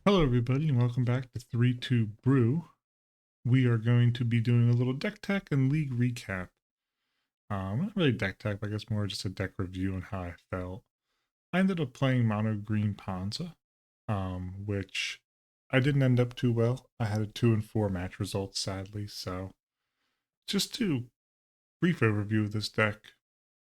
Hello, everybody, and welcome back to 3-2 Brew. We are going to be doing a little deck tech and league recap. Not really deck tech, but I guess more just a deck review on how I felt. I ended up playing mono green Ponza, which I didn't end up too well. I had a 2-4 match result, sadly. So, just to brief overview of this deck,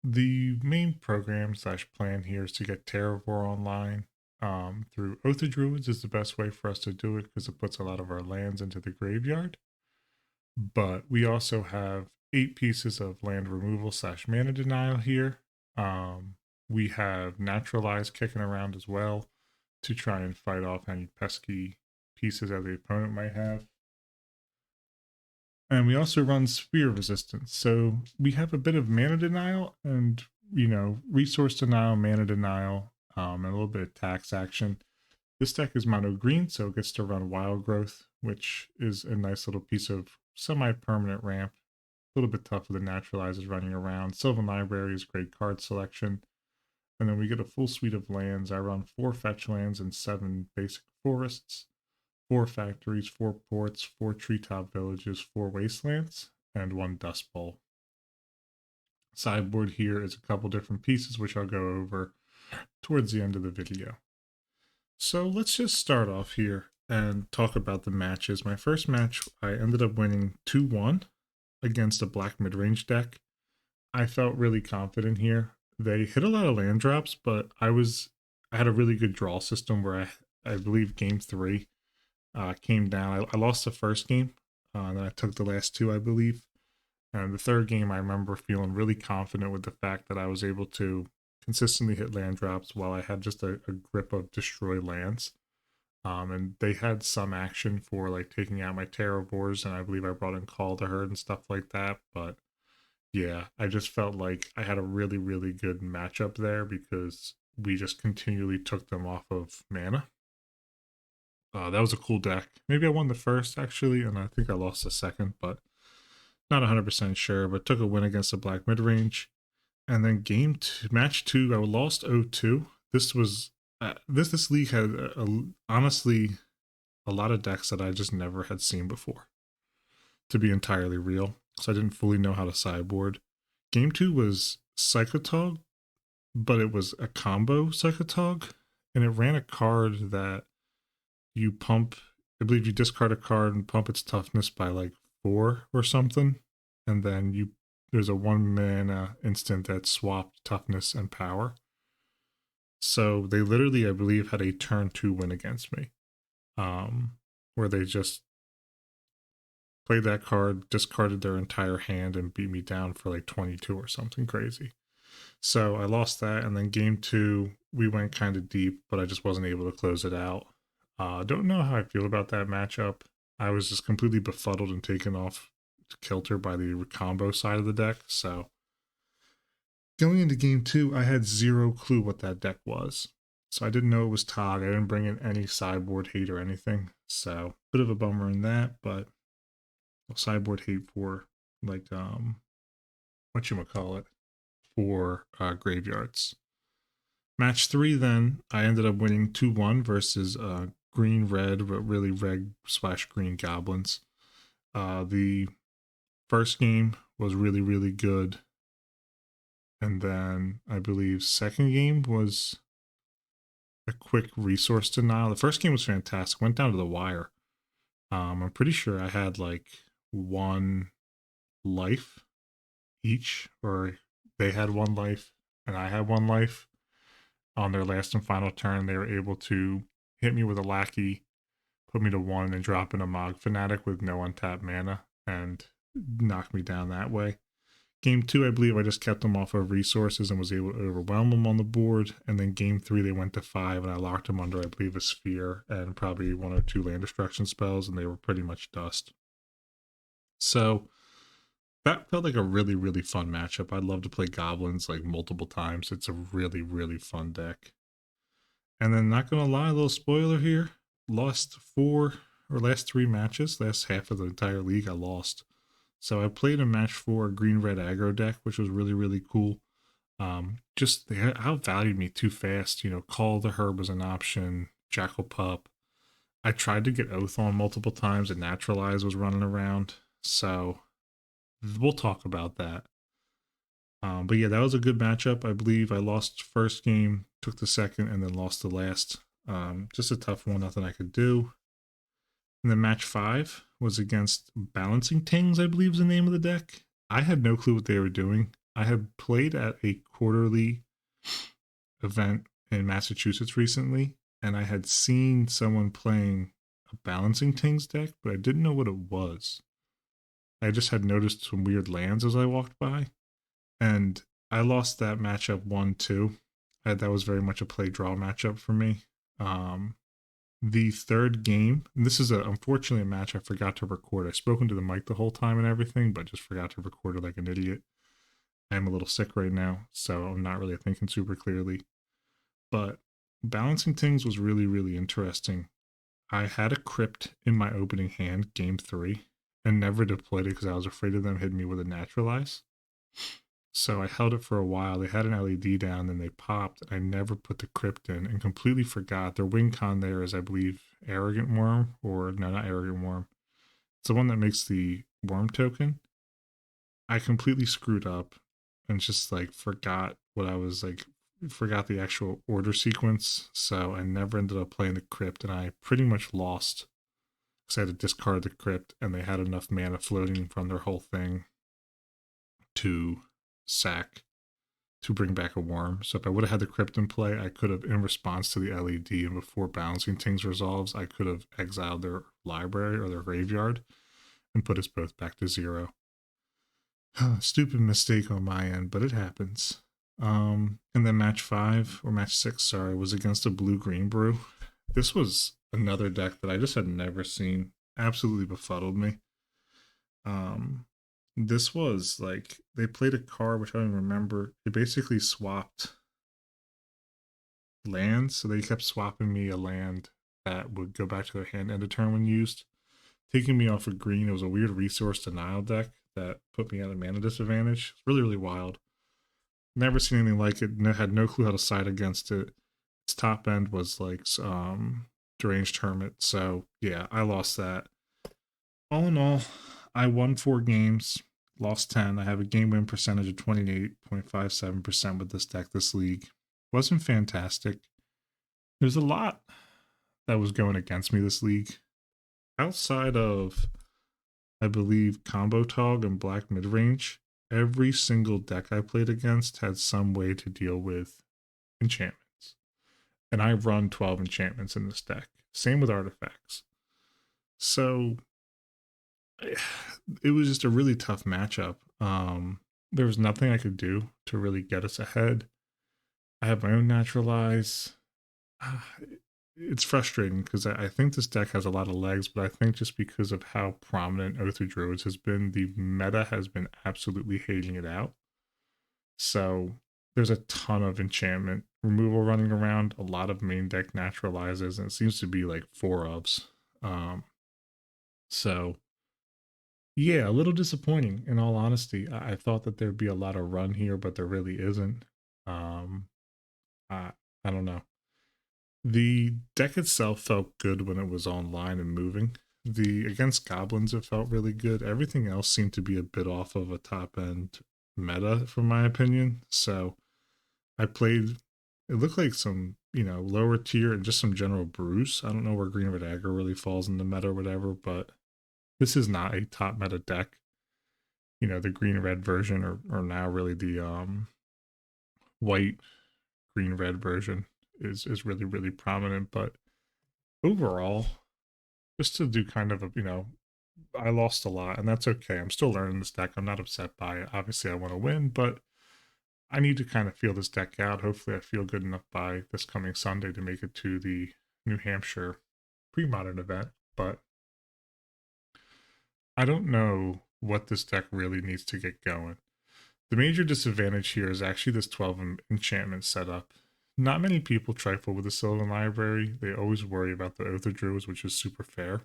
the main program slash plan here is to get Terravor online through Oath of Druids is the best way for us to do it because it puts a lot of our lands into the graveyard. But we also have 8 pieces of land removal slash mana denial here. We have Naturalize kicking around as well to try and fight off any pesky pieces that the opponent might have. And we also run Sphere Resistance. So we have a bit of mana denial and, resource denial, mana denial, and a little bit of tax action. This deck is mono green, so it gets to run Wild Growth, which is a nice little piece of semi-permanent ramp. A little bit tough with the Naturalizers running around. Sylvan Library is great card selection. And then we get a full suite of lands. I run 4 fetch lands and 7 basic forests, 4 factories, 4 ports, 4 treetop villages, 4 wastelands, and 1 dust bowl. Sideboard here is a couple different pieces, which I'll go over towards the end of the video. So let's just start off here and talk about the matches. My first match, I ended up winning 2-1 against a black mid-range deck. I felt really confident here. They hit a lot of land drops, but I had a really good draw system where I believe game 3 came down. I lost the first game, and then I took the last 2, I believe. And the third game, I remember feeling really confident with the fact that I was able to consistently hit land drops while I had just a grip of destroy lands. And they had some action for like taking out my Terravors, and I believe I brought in Call to Herd and stuff like that. But yeah, I just felt like I had a really, really good matchup there because we just continually took them off of mana. That was a cool deck. Maybe I won the first actually, and I think I lost the second, but not 100% sure. But took a win against the black mid range. And then match 2, I lost 0-2. This was this league had honestly a lot of decks that I just never had seen before, to be entirely real. So I didn't fully know how to sideboard. Game 2 was Psychotog, but it was a combo Psychotog, and it ran a card that you pump. I believe you discard a card and pump its toughness by like 4 or something, and then there's a 1 mana instant that swapped toughness and power. So they literally, I believe, had a turn 2 win against me, where they just played that card, discarded their entire hand, and beat me down for like 22 or something crazy. So I lost that, and then game 2, we went kind of deep, but I just wasn't able to close it out. Don't know how I feel about that matchup. I was just completely befuddled and taken off kilter by the combo side of the deck, so going into game 2, I had zero clue what that deck was. So I didn't know it was Tog. I didn't bring in any sideboard hate or anything. So bit of a bummer in that, but sideboard hate for like whatchamacallit for graveyards. Match 3 then, I ended up winning 2-1 versus green red, but really red / green goblins. The first game was really, really good. And then I believe second game was a quick resource denial. The first game was fantastic. Went down to the wire. I'm pretty sure I had like 1 life each, or they had 1 life and I had 1 life. On their last and final turn, they were able to hit me with a lackey, put me to 1, and drop in a Mog Fanatic with no untapped mana and knock me down that way. Game 2, I believe I just kept them off of resources and was able to overwhelm them on the board. And then game 3, they went to 5, and I locked them under, I believe, a sphere and probably 1 or 2 land destruction spells, and they were pretty much dust. So that felt like a really, really fun matchup. I'd love to play goblins like multiple times. It's a really, really fun deck. And then, not gonna lie, a little spoiler here. Last 3 matches, last half of the entire league, I lost. So I played a match for a green-red aggro deck, which was really, really cool. Just they outvalued me too fast. Call the Herb was an option, Jackal Pup. I tried to get Oath on multiple times and Naturalize was running around. So we'll talk about that. But yeah, that was a good matchup. I believe I lost first game, took the second, and then lost the last. Just a tough one, nothing I could do. And then match 5 was against Balancing Tings, I believe is the name of the deck. I had no clue what they were doing. I had played at a quarterly event in Massachusetts recently, and I had seen someone playing a Balancing Tings deck, but I didn't know what it was. I just had noticed some weird lands as I walked by, and I lost that matchup 1-2. That was very much a play draw matchup for me. The third game, and this is unfortunately a match I forgot to record. I spoke into the mic the whole time and everything, but just forgot to record it like an idiot. I'm a little sick right now, so I'm not really thinking super clearly. But Balancing Things was really, really interesting. I had a crypt in my opening hand, game 3, and never deployed it because I was afraid of them hitting me with a Naturalize. So I held it for a while. They had an LED down, then they popped. I never put the crypt in and completely forgot. Their win con there is, I believe, Arrogant Worm, or no, not Arrogant Worm. It's the one that makes the worm token. I completely screwed up and just like forgot what I was like, forgot the actual order sequence. So I never ended up playing the crypt, and I pretty much lost because I had to discard the crypt, and they had enough mana floating from their whole thing to sack to bring back a worm. So if I would have had the crypt in play, I could have, in response to the LED and before Balancing Things resolves, I could have exiled their library or their graveyard and put us both back to 0. Stupid mistake on my end, but it happens. And then match 5 or match 6, sorry, was against a blue-green brew. This was another deck that I just had never seen. Absolutely befuddled me. This was like, they played a card which I don't even remember. They basically swapped lands, so they kept swapping me a land that would go back to their hand end of turn when used, taking me off of green. It was a weird resource denial deck that put me at a mana disadvantage. It's really, really wild. Never seen anything like it. Had no clue how to side against it. Its top end was like Deranged Hermit. So yeah, I lost that. All in all, I won 4 games, lost 10. I have a game win percentage of 28.57% with this deck, this league. Wasn't fantastic. There's a lot that was going against me this league. Outside of, I believe, Combo Tog and Black Midrange, every single deck I played against had some way to deal with enchantments. And I run 12 enchantments in this deck. Same with artifacts. So it was just a really tough matchup. There was nothing I could do to really get us ahead. I have my own Naturalize. It's frustrating because I think this deck has a lot of legs, but I think just because of how prominent Oath of Druids has been, the meta has been absolutely hating it out. So there's a ton of enchantment removal running around, a lot of main deck Naturalizes, and it seems to be like 4 ofs. So yeah, a little disappointing in all honesty. I thought that there'd be a lot of run here, but there really isn't. Um, I don't know. The deck itself felt good when it was online and moving. The against goblins, it felt really good. Everything else seemed to be a bit off of a top end meta, from my opinion. So I played. It looked like some, lower tier and just some general brews. I don't know where Green Red Aggro really falls in the meta or whatever, but this is not a top meta deck. The green red version, or now really the white green red version is really, really prominent. But overall, just to do kind of I lost a lot, and that's okay. I'm still learning this deck. I'm not upset by it. Obviously, I want to win, but I need to kind of feel this deck out. Hopefully, I feel good enough by this coming Sunday to make it to the New Hampshire Premodern event. But I don't know what this deck really needs to get going. The major disadvantage here is actually this 12 enchantment setup. Not many people trifle with the Sylvan Library. They always worry about the Oath of Druids, which is super fair.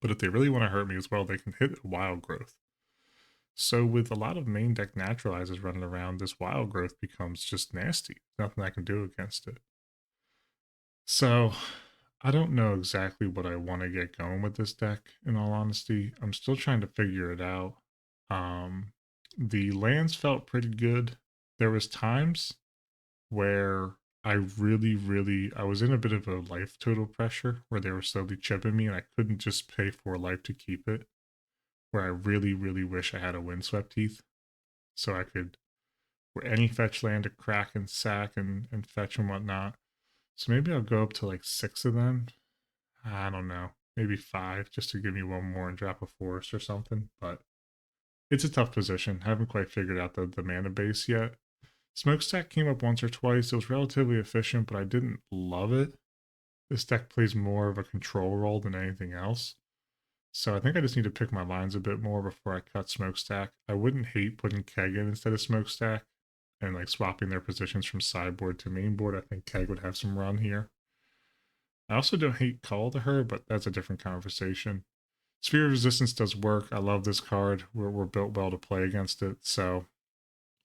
But if they really want to hurt me as well, they can hit Wild Growth. So with a lot of main deck Naturalizers running around, this Wild Growth becomes just nasty. Nothing I can do against it. So I don't know exactly what I want to get going with this deck, in all honesty. I'm still trying to figure it out. Um, the lands felt pretty good. There was times where I was in a bit of a life total pressure where they were slowly chipping me and I couldn't just pay 4 life to keep it. Where I really wish I had a Windswept Heath so I could, where any fetch land to crack and sack and fetch and whatnot. So maybe I'll go up to like 6 of them. I don't know, maybe 5 just to give me one more and drop a forest or something. But it's a tough position. I haven't quite figured out the mana base yet. Smokestack came up once or twice. It was relatively efficient, but I didn't love it. This deck plays more of a control role than anything else. So I think I just need to pick my lines a bit more before I cut Smokestack. I wouldn't hate putting Keg in instead of Smokestack and like swapping their positions from sideboard to mainboard. I think Keg would have some run here. I also don't hate Call to Her, but that's a different conversation. Sphere of Resistance does work. I love this card. We're built well to play against it. So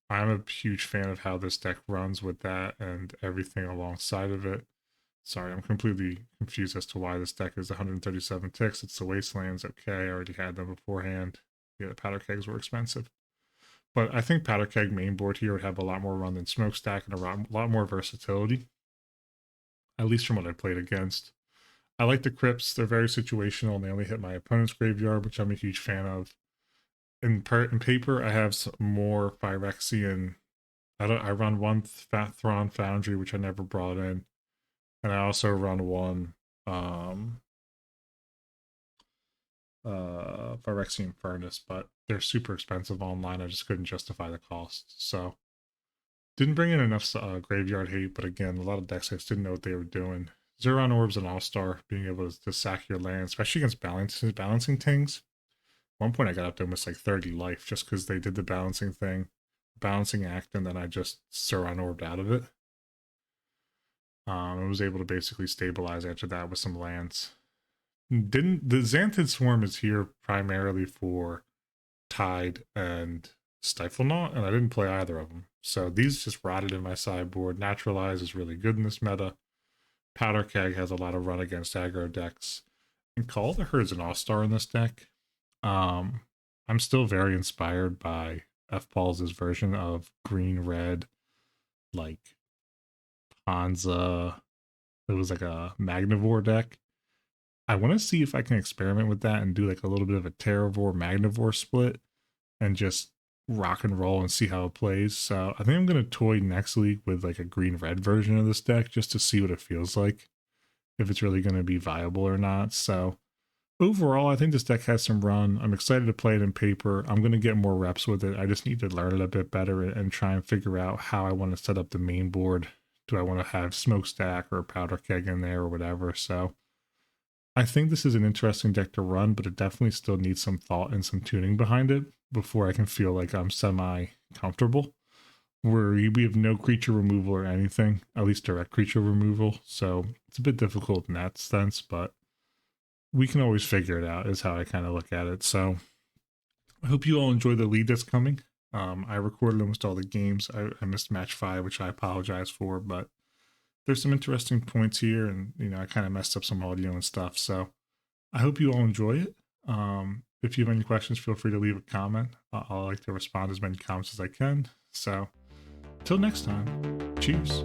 I'm a huge fan of how this deck runs with that and everything alongside of it. Sorry, I'm completely confused as to why this deck is 137 ticks. It's the Wastelands. Okay, I already had them beforehand. Yeah, the Powder Kegs were expensive. But I think Powder Keg mainboard here would have a lot more run than Smokestack and a lot more versatility, at least from what I played against. I like the crypts. They're very situational and they only hit my opponent's graveyard, which I'm a huge fan of. In paper, I have some more Phyrexian. I run one Thrawn Foundry, which I never brought in. And I also run one Phyrexian Furnace, but they're super expensive online. I just couldn't justify the cost. So didn't bring in enough graveyard hate, but again, a lot of decks just didn't know what they were doing. Zeron Orb's an all-star, being able to sack your land, especially against balancing things. At one point I got up to almost like 30 life just because they did the balancing thing, balancing act, and then I just Zeron Orbed out of it. I was able to basically stabilize after that with some lands. Didn't the Xanthid Swarm is here primarily for Tide and Stiflenaught, and I didn't play either of them. So these just rotted in my sideboard. Naturalize is really good in this meta. Powder Keg has a lot of run against aggro decks. And Call the Herd is an all-star in this deck. I'm still very inspired by F-Ball's version of green-red, like Ponza. It was like a Magnivore deck. I want to see if I can experiment with that and do like a little bit of a Terravore Magnivore split and just rock and roll and see how it plays. So I think I'm going to toy next week with like a green red version of this deck just to see what it feels like, if it's really going to be viable or not. So overall, I think this deck has some run. I'm excited to play it in paper. I'm going to get more reps with it. I just need to learn it a bit better and try and figure out how I want to set up the main board. Do I want to have Smokestack or Powder Keg in there or whatever? So I think this is an interesting deck to run, but it definitely still needs some thought and some tuning behind it before I can feel like I'm semi-comfortable. We have no creature removal or anything, at least direct creature removal, so it's a bit difficult in that sense, but we can always figure it out is how I kind of look at it. So I hope you all enjoy the lead that's coming. I recorded almost all the games. I missed match 5, which I apologize for, but there's some interesting points here, and I kind of messed up some audio and stuff. So I hope you all enjoy it. If you have any questions, feel free to leave a comment. I'll like to respond to as many comments as I can. So till next time, cheers.